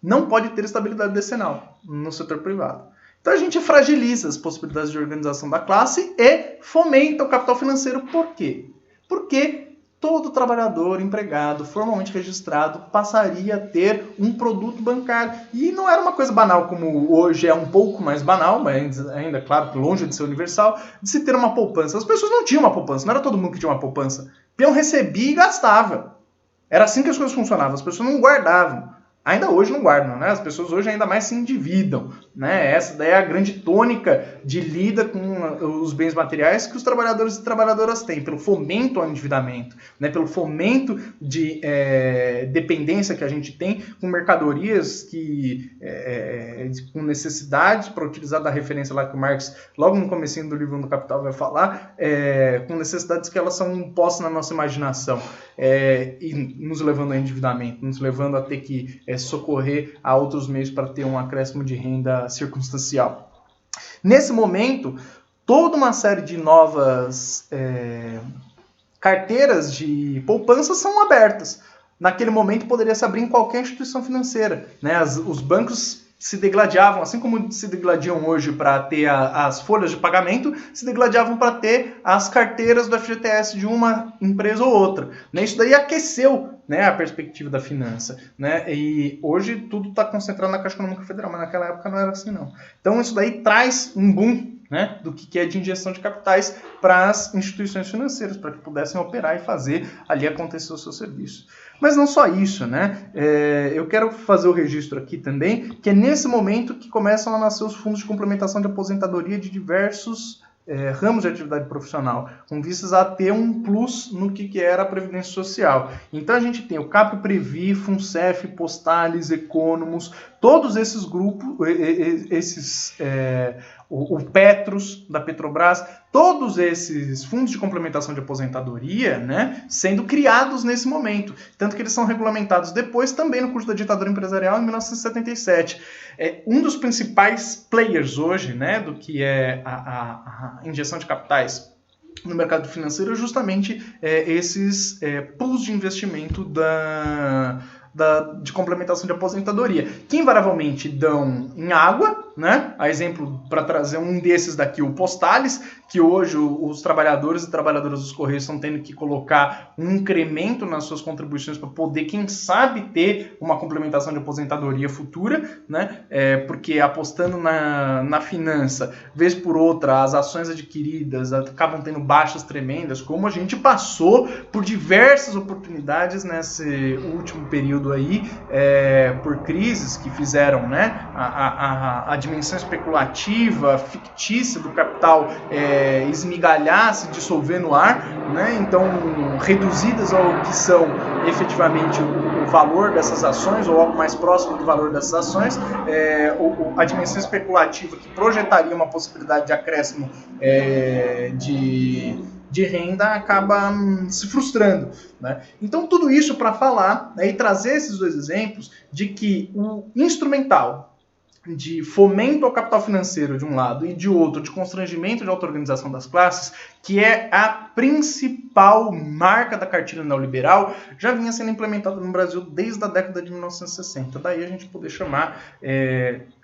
não pode ter estabilidade decenal no setor privado. Então a gente fragiliza as possibilidades de organização da classe e fomenta o capital financeiro. Por quê? Porque todo trabalhador empregado, formalmente registrado, passaria a ter um produto bancário. E não era uma coisa banal, como hoje é um pouco mais banal, mas ainda, claro, longe de ser universal, de se ter uma poupança. As pessoas não tinham uma poupança, não era todo mundo que tinha uma poupança. Peão recebia e gastava. Era assim que as coisas funcionavam, as pessoas não guardavam. ainda hoje não guardam, né? As pessoas hoje ainda mais se endividam, né? Essa daí é a grande tônica de lida com os bens materiais que os trabalhadores e trabalhadoras têm, pelo fomento ao endividamento, né? Pelo fomento de dependência que a gente tem com mercadorias que com necessidade, para utilizar da referência lá que o Marx, logo no comecinho do livro do Capital, vai falar, com necessidades que elas são postas na nossa imaginação, e nos levando ao endividamento, nos levando a ter que socorrer a outros meios para ter um acréscimo de renda circunstancial. Nesse momento, toda uma série de novas carteiras de poupança são abertas. Naquele momento poderia se abrir em qualquer instituição financeira, né? Os bancos se degladiavam, assim como se degladiam hoje para ter as folhas de pagamento, se degladiavam para ter as carteiras do FGTS de uma empresa ou outra, né? Isso daí aqueceu, né, a perspectiva da finança, né? E hoje tudo está concentrado na Caixa Econômica Federal, mas naquela época não era assim, não. Então isso daí traz um boom, né, do que é de injeção de capitais para as instituições financeiras, para que pudessem operar e fazer ali acontecer o seu serviço. Mas não só isso, né? Eu quero fazer o registro aqui também, que é nesse momento que começam a nascer os fundos de complementação de aposentadoria de diversos ramos de atividade profissional, com vistas a ter um plus no que era a Previdência Social. Então a gente tem o Caprevi, Funcef, Postales, Economos, todos esses grupos, o Petros, da Petrobras, todos esses fundos de complementação de aposentadoria, né, sendo criados nesse momento. Tanto que eles são regulamentados depois também no curso da ditadura empresarial em 1977. Um dos principais players hoje, né, do que é a injeção de capitais no mercado financeiro é justamente esses pools de investimento de complementação de aposentadoria, que invariavelmente dão em água, né? A exemplo, para trazer um desses daqui, o Postales, que hoje os trabalhadores e trabalhadoras dos Correios estão tendo que colocar um incremento nas suas contribuições para poder, quem sabe, ter uma complementação de aposentadoria futura, né? Porque apostando na finança, vez por outra, as ações adquiridas acabam tendo baixas tremendas, como a gente passou por diversas oportunidades nesse último período aí, por crises que fizeram, né, a dimensão especulativa, fictícia do capital esmigalhar, se dissolver no ar, né? Então reduzidas ao que são efetivamente o valor dessas ações, ou algo mais próximo do valor dessas ações, a dimensão especulativa que projetaria uma possibilidade de acréscimo de renda acaba se frustrando, né? Então tudo isso para falar, né, e trazer esses dois exemplos de que o instrumental de fomento ao capital financeiro de um lado e de outro de constrangimento de auto-organização das classes, que é a principal marca da cartilha neoliberal, já vinha sendo implementada no Brasil desde a década de 1960. Daí a gente poder chamar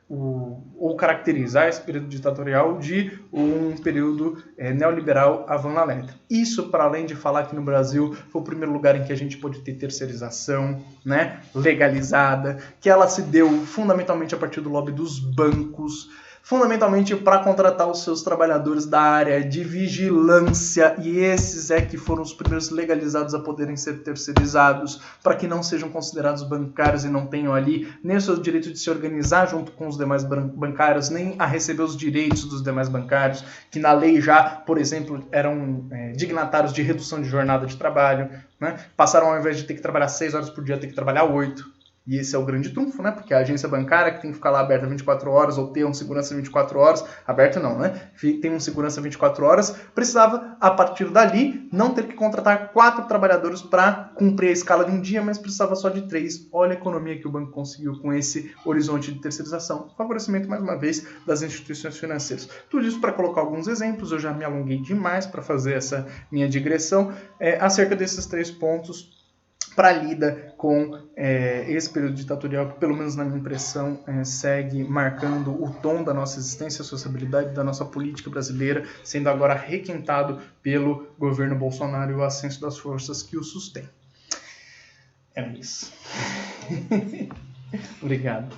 ou caracterizar esse período ditatorial de um período neoliberal avant la lettre. Isso para além de falar que no Brasil foi o primeiro lugar em que a gente pôde ter terceirização, né, legalizada, que ela se deu fundamentalmente a partir do lobby dos bancos, fundamentalmente para contratar os seus trabalhadores da área de vigilância, e esses que foram os primeiros legalizados a poderem ser terceirizados, para que não sejam considerados bancários e não tenham ali nem o seu direito de se organizar junto com os demais bancários, nem a receber os direitos dos demais bancários, que na lei já, por exemplo, eram dignatários de redução de jornada de trabalho, né? Passaram, ao invés de ter que trabalhar 6 horas por dia, a ter que trabalhar 8. E esse é o grande trunfo, né? Porque a agência bancária, que tem que ficar lá aberta 24 horas, ou ter um segurança 24 horas, aberta não, né? Tem um segurança 24 horas, precisava, a partir dali, não ter que contratar 4 trabalhadores para cumprir a escala de um dia, mas precisava só de 3. Olha a economia que o banco conseguiu com esse horizonte de terceirização. Favorecimento, mais uma vez, das instituições financeiras. Tudo isso para colocar alguns exemplos, eu já me alonguei demais para fazer essa minha digressão, acerca desses 3 pontos, para lida com esse período ditatorial que, pelo menos na minha impressão, segue marcando o tom da nossa existência, a sociabilidade da nossa política brasileira, sendo agora requentado pelo governo Bolsonaro e o ascenso das forças que o sustêm. É isso. Obrigado.